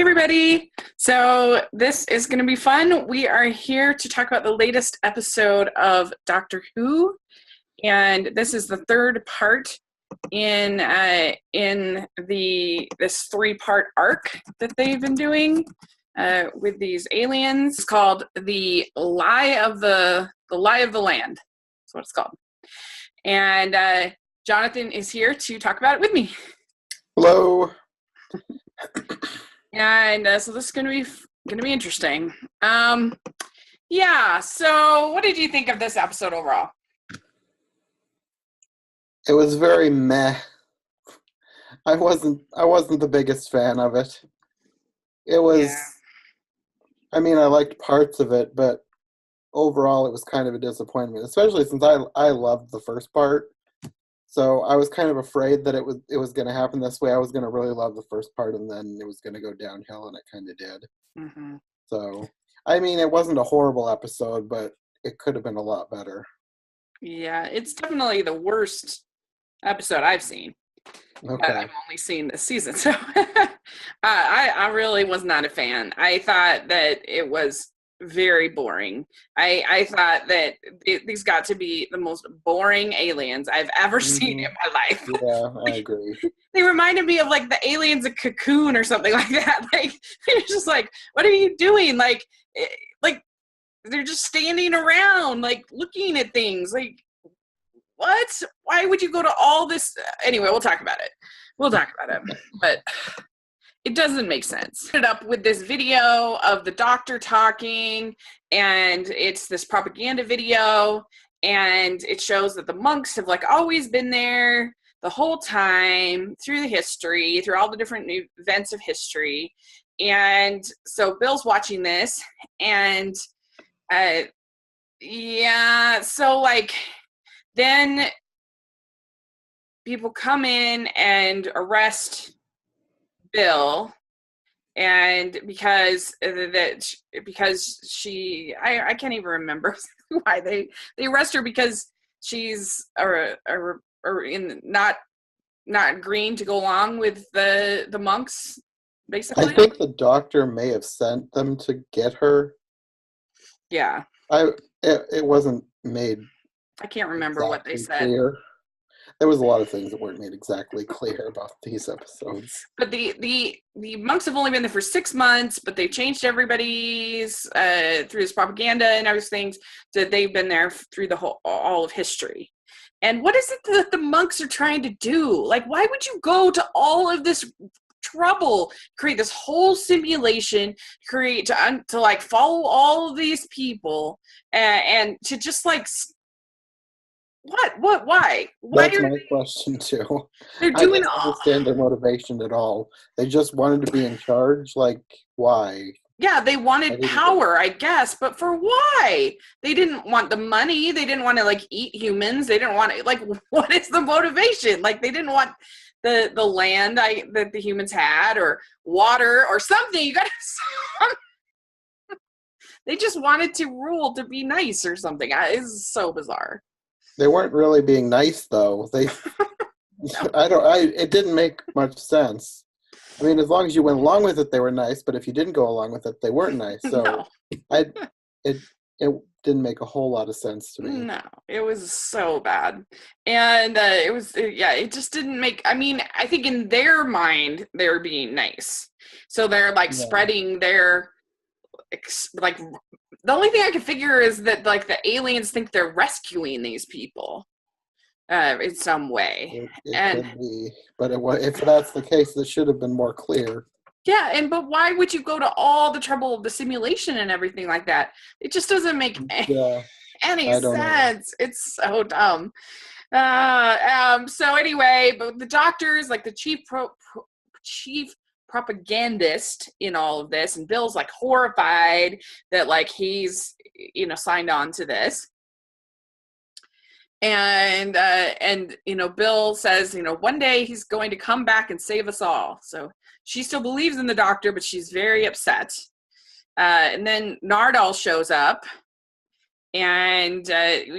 Hey everybody! So this is going to be fun. We are here to talk about the latest episode of Doctor Who, and this is the third part in this three-part arc that they've been doing with these aliens. It's called the Lie of the Land. That's what it's called. And Jonathan is here to talk about it with me. Hello. And so this is going to be interesting. Yeah. So, what did you think of this episode overall? It was very meh. I wasn't the biggest fan of it. It was. Yeah. I mean, I liked parts of it, but overall, it was kind of a disappointment. Especially since I loved the first part, so I was kind of afraid that it was going to happen this way. I was going to really love the first part, and then it was going to go downhill, and it kind of did. Mm-hmm. So, I mean, it wasn't a horrible episode, but it could have been a lot better. Yeah, it's definitely the worst episode I've seen. Okay. But I've only seen this season, so I really was not a fan. I thought that it was very boring. I thought that these got to be the most boring aliens I've ever seen in my life. Yeah, I agree. They reminded me of like the aliens of Cocoon or something like that. Like they're just like, what are you doing? Like they're just standing around, like looking at things. Like what? Why would you go to all this? Anyway, we'll talk about it. But it doesn't make sense. It up with this video of the doctor talking, and it's this propaganda video, and it shows that the monks have like always been there the whole time through the history, through all the different events of history. And so Bill's watching this, and so like then people come in and arrest Bill, and because she I can't even remember why they arrest her, because she's not agreeing to go along with the monks, basically. I think the doctor may have sent them to get her. Yeah. It wasn't made. I can't remember what they said. Clear. There was a lot of things that weren't made exactly clear about these episodes. But the monks have only been there for 6 months, but they've changed everybody's through this propaganda and everything, that they've been there through all of history. And what is it that the monks are trying to do? Like, why would you go to all of this trouble, create this whole simulation, to like follow all of these people and to just like why That's my question too. They're doing I don't understand their motivation at all. They just wanted to be in charge. Like, why? Yeah, they wanted power, I guess, but for why? They didn't want the money. They didn't want to like eat humans. They didn't want to, like, what is the motivation? Like, they didn't want the land that the humans had, or water or something. You gotta they just wanted to rule, to be nice or something. It's so bizarre. They weren't really being nice, though. It didn't make much sense. I mean, as long as you went along with it, they were nice. But if you didn't go along with it, they weren't nice. So No. It didn't make a whole lot of sense to me. No, it was so bad. And it just didn't make, I mean, I think in their mind, they're being nice. So they're like spreading their, like, the only thing I can figure is that like the aliens think they're rescuing these people in some way. It could be, but if that's the case, it should have been more clear. Yeah, but why would you go to all the trouble of the simulation and everything like that? It just doesn't make any sense. Know. It's so dumb. So anyway, but the doctors, like the chief propagandist in all of this, and Bill's like horrified that like he's signed on to this. And Bill says, one day he's going to come back and save us all. So she still believes in the doctor, but she's very upset. And then Nardal shows up, and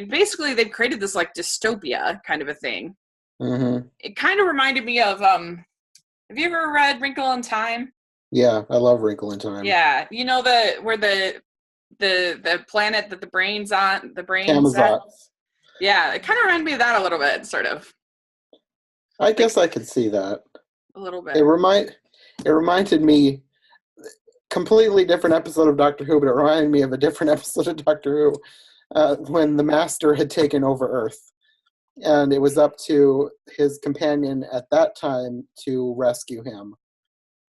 basically they've created this like dystopia kind of a thing. Mm-hmm. It kind of reminded me of, have you ever read Wrinkle in Time? Yeah, I love Wrinkle in Time. Yeah, you know where the planet that the brain's at. Camazotz. Yeah, it kind of reminded me of that a little bit, sort of I like guess I could see that. a little It bit. remind it reminded me completely different episode of Doctor Who, but it reminded me of a different episode of Doctor Who when the Master had taken over Earth, and it was up to his companion at that time to rescue him.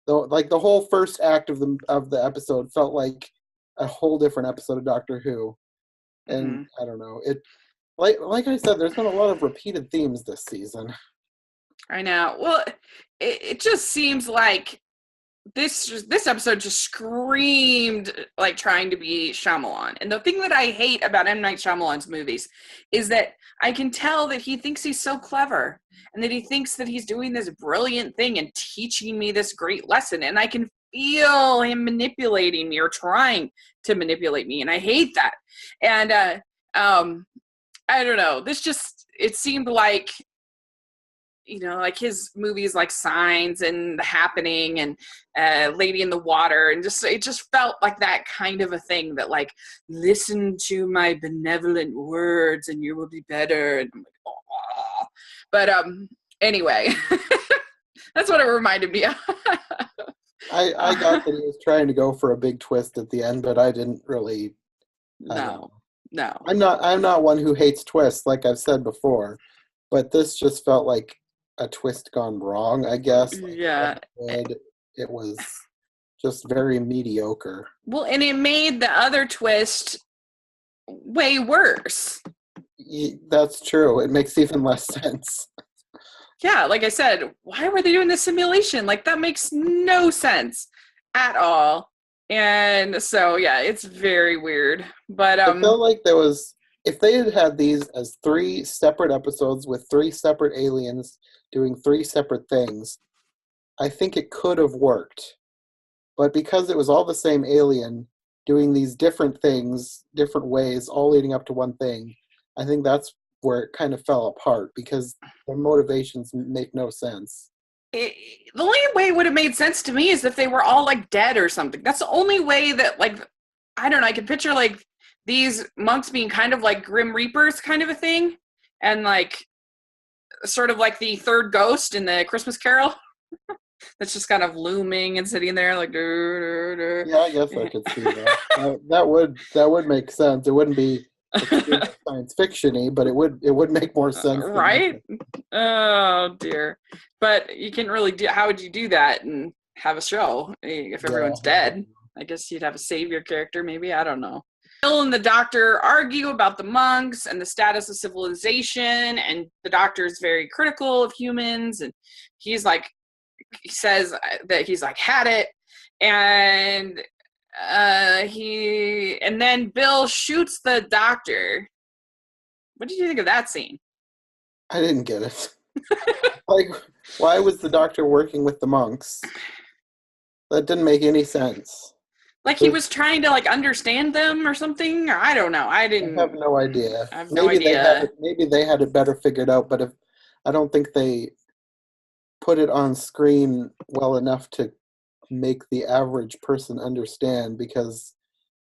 Though, like the whole first act of the episode felt like a whole different episode of Doctor Who, and Hmm. I don't know it. Like I said, there's been a lot of repeated themes this season. I know. Well, it just seems like this episode just screamed like trying to be Shyamalan. And the thing that I hate about M. Night Shyamalan's movies is that I can tell that he thinks he's so clever and that he thinks that he's doing this brilliant thing and teaching me this great lesson. And I can feel him manipulating me or trying to manipulate me. And I hate that. And I don't know. It seemed like, like his movies like Signs and The Happening and Lady in the Water, and it just felt like that kind of a thing that like, listen to my benevolent words and you will be better. And I'm like, oh. But anyway, that's what it reminded me of. I got that he was trying to go for a big twist at the end, but I didn't really. I don't know. No. I'm not one who hates twists, like I've said before, but this just felt like a twist gone wrong, I guess. Like, Yeah. it was just very mediocre. Well, and it made the other twist way worse. That's true. It makes even less sense. Yeah, like I said, why were they doing this simulation? Like, that makes no sense at all. And so, yeah, it's very weird. But I felt like there was, if they had had these as 3 separate episodes with 3 separate aliens doing 3 separate things, I think it could have worked. But because it was all the same alien doing these different things, different ways, all leading up to one thing, I think that's where it kind of fell apart because their motivations make no sense. the only way it would have made sense to me is if they were all like dead or something. That's the only way that, like, I don't know, I could picture like these monks being kind of like Grim Reapers kind of a thing, and like sort of like the third ghost in the Christmas Carol. That's just kind of looming and sitting there like. Yeah, I guess I could see that. That would make sense. It wouldn't be science fiction-y, but it would make more sense. Right? Oh dear. But you can't really do. How would you do that and have a show if everyone's dead? I guess you'd have a savior character, maybe. I don't know. Bill and the doctor argue about the monks and the status of civilization, and the doctor is very critical of humans, and he says that he's like had it, and and then Bill shoots the doctor. What did you think of that scene? I didn't get it. Like, why was the doctor working with the monks? That didn't make any sense. Like he was trying to like understand them or something? Or I don't know. I I have no idea. I have no idea. Maybe they had it better figured out, but I don't think they put it on screen well enough to make the average person understand, because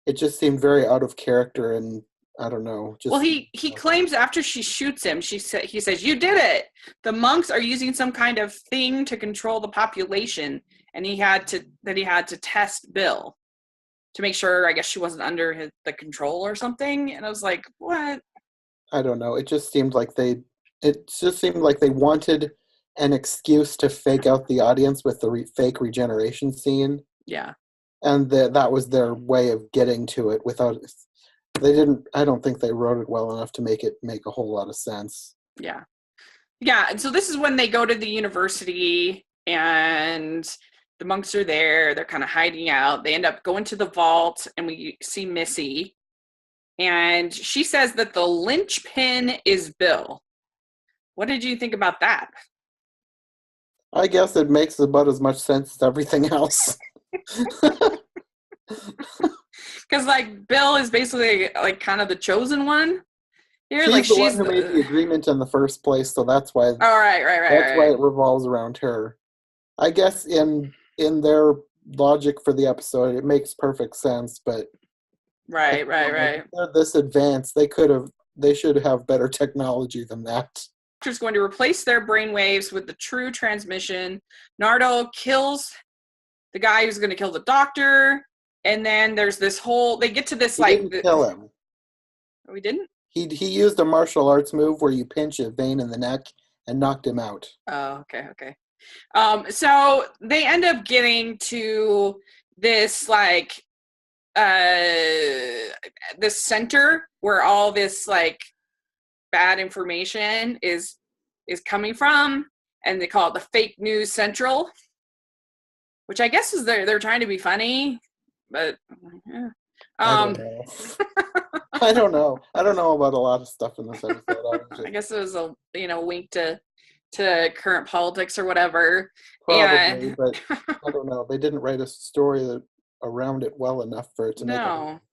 it just seemed very out of character, and I don't know. Well, he claims after she shoots him, he says, "You did it. The monks are using some kind of thing to control the population, and he had to test Bill to make sure, I guess, she wasn't under the control or something." And I was like, "What?" I don't know. It just seemed like they wanted an excuse to fake out the audience with the fake regeneration scene. Yeah. And that was their way of getting to it without. I don't think they wrote it well enough to make it make a whole lot of sense. Yeah. Yeah. And so this is when they go to the university and the monks are there. They're kind of hiding out. They end up going to the vault and we see Missy. And she says that the linchpin is Bill. What did you think about that? I guess it makes about as much sense as everything else. Because like Bill is basically like kind of the chosen one here. She's the one who made the agreement in the first place, so that's why. Oh, right. That's why it revolves around her. I guess in their logic for the episode. It makes perfect sense, but I Right, feel right, like right. if they're this advanced, they should have better technology than that. Doctor's going to replace their brainwaves with the true transmission. Nardo kills the guy who's going to kill the doctor, and then there's this whole. They get to this He didn't kill him. We didn't. He used a martial arts move where you pinch a vein in the neck and knocked him out. Oh, okay. So they end up getting to this like this center where all this like bad information is coming from, and they call it the fake news central, which I guess is they're trying to be funny, but yeah. I don't know. I don't know. I don't know about a lot of stuff in this episode. I guess it was a wink to current politics or whatever. Probably, but I don't know. They didn't write a story around it well enough for it to make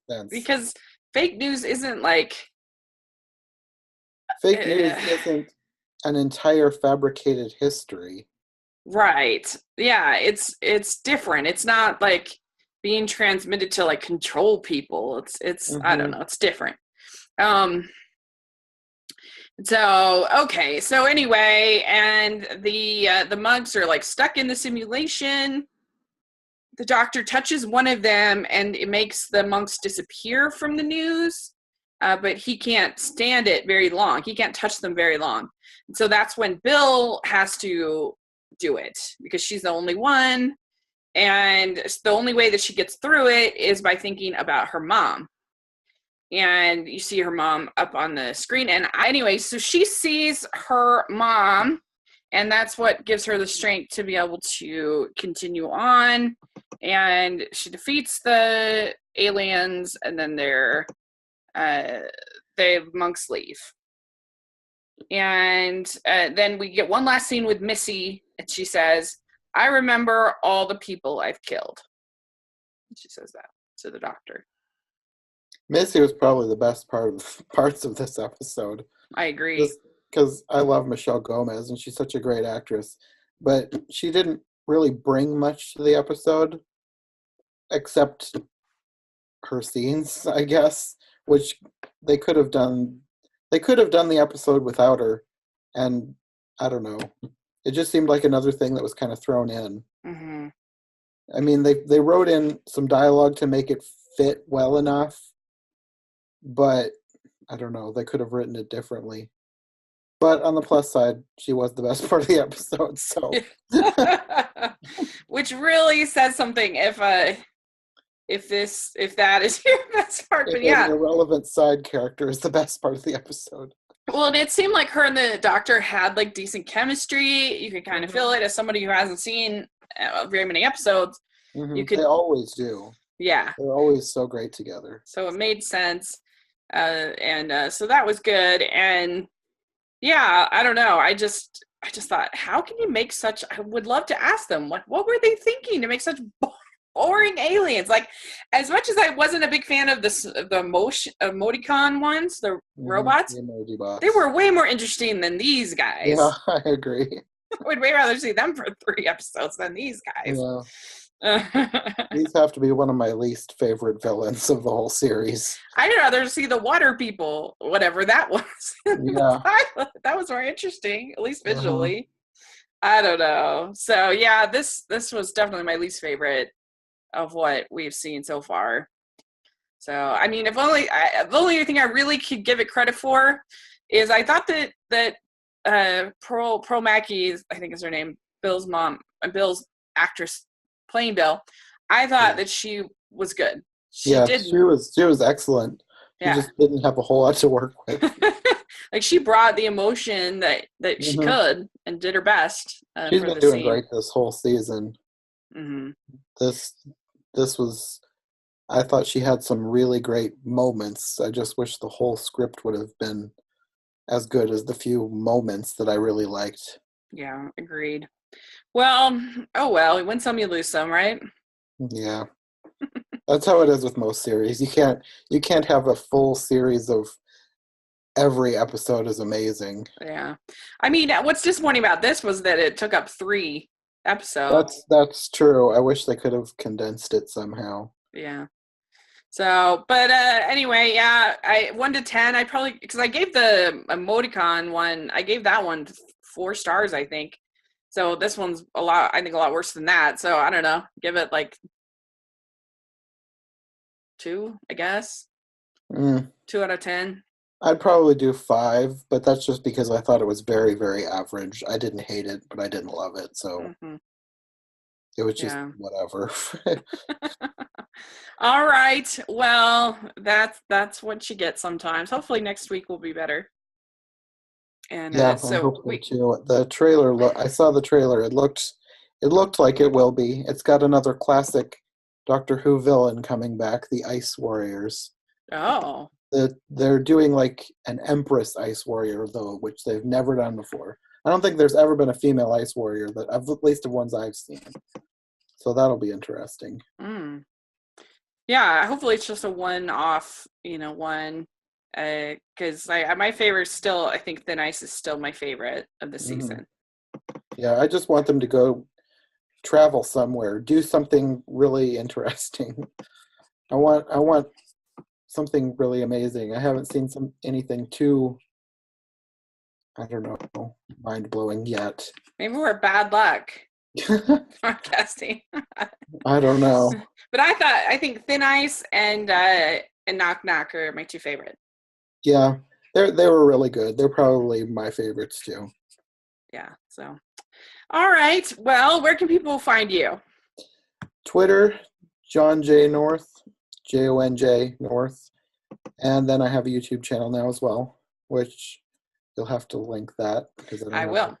sense. Because fake news isn't like fake news isn't an entire fabricated history. Right. Yeah, it's different. It's not like being transmitted to like control people. It's I don't know, it's different. So okay, so anyway, and the monks are like stuck in the simulation. The doctor touches one of them and it makes the monks disappear from the news, but he can't stand it very long. He can't touch them very long. And so that's when Bill has to do it because she's the only one. And the only way that she gets through it is by thinking about her mom. And you see her mom up on the screen. And anyway, so she sees her mom, and that's what gives her the strength to be able to continue on. And she defeats the aliens, and then the monks leave. And then we get one last scene with Missy, and she says, "I remember all the people I've killed." She says that to the doctor. Missy was probably the best parts of this episode. I agree. Because I love Michelle Gomez, and she's such a great actress. But she didn't really bring much to the episode, except her scenes, I guess, which they could have done. They could have done the episode without her, and I don't know. It just seemed like another thing that was kind of thrown in. Mm-hmm. I mean, they wrote in some dialogue to make it fit well enough, but I don't know. They could have written it differently. But on the plus side, she was the best part of the episode. So, which really says something if that is your best part. But yeah, an irrelevant side character is the best part of the episode. Well, and it seemed like her and the doctor had like decent chemistry. You could kind of feel it as somebody who hasn't seen very many episodes. You could. They always do. Yeah, they're always so great together. So it made sense, and so that was good. And yeah, I don't know. I just thought, how can you make such? I would love to ask them what were they thinking to make such boring aliens? Like, as much as I wasn't a big fan of the emoticon ones, the robots, they were way more interesting than these guys. Yeah, I agree. I would way rather see them for 3 episodes than these guys. Yeah. These have to be one of my least favorite villains of the whole series. I'd rather see the water people, whatever that was. Yeah. That was more interesting, at least visually. I don't know. So yeah, this was definitely my least favorite of what we've seen so far. So I mean, the only thing I really could give it credit for is I thought that Pearl Mackie, I think is her name, Bill's mom, Bill's actress playing Bill, I thought that she was good. She was excellent. She just didn't have a whole lot to work with. Like, she brought the emotion that she could and did her best. She's been doing great this whole season. Mm-hmm. This was, I thought she had some really great moments. I just wish the whole script would have been as good as the few moments that I really liked. Yeah, agreed. Well, oh well, you win some, you lose some, right? Yeah. That's how it is with most series. You can't have a full series of every episode is amazing. Yeah. I mean, what's disappointing about this was that it took up 3 episode. That's true. I wish they could have condensed it somehow. Yeah. So, but anyway, yeah, 1 to 10, I probably, because I gave the emoticon one, I gave that one 4 stars, I think. So this one's I think a lot worse than that. So I don't know, give it like 2, I guess. 2 out of 10. I'd probably do 5, but that's just because I thought it was very, very average. I didn't hate it, but I didn't love it, so it was just whatever. All right. Well, that's what you get sometimes. Hopefully next week will be better. And yeah, I hope so too. The trailer, I saw the trailer. It looked like it will be. It's got another classic Doctor Who villain coming back, the Ice Warriors. Oh. They're doing like an Empress Ice Warrior though, which they've never done before. I don't think there's ever been a female Ice Warrior at least the ones I've seen. So that'll be interesting. Yeah, hopefully it's just a one-off, one. Because my favorite still, I think Thin Ice is still my favorite of the season. Yeah, I just want them to go travel somewhere, do something really interesting. I want something really amazing. I haven't seen anything too, I don't know, mind-blowing yet. Maybe we're bad luck broadcasting. I don't know. But I think Thin Ice and Knock Knock are my 2 favorite. Yeah, they were really good. They're probably my favorites too. Yeah, so. All right. Well, where can people find you? Twitter, John J. North, JONJ North. And then I have a YouTube channel now as well, which you'll have to link that because I will.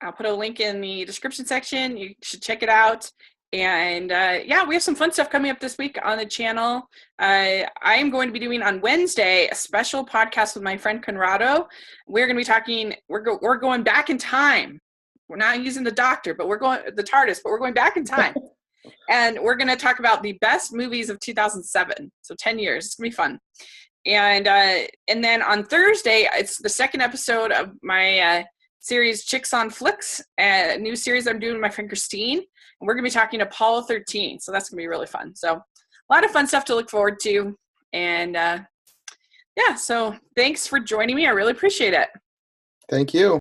I'll put a link in the description section. You should check it out. And yeah, we have some fun stuff coming up this week on the channel. I am going to be doing on Wednesday a special podcast with my friend Conrado. We're going to be talking. We're going back in time. We're not using the Doctor, but we're going the TARDIS, but we're going back in time. And we're going to talk about the best movies of 2007. So 10 years. It's going to be fun. And then on Thursday, it's the second episode of my series Chicks on Flicks, a new series I'm doing with my friend Christine. And we're going to be talking Apollo 13. So that's going to be really fun. So a lot of fun stuff to look forward to. And yeah, so thanks for joining me. I really appreciate it. Thank you.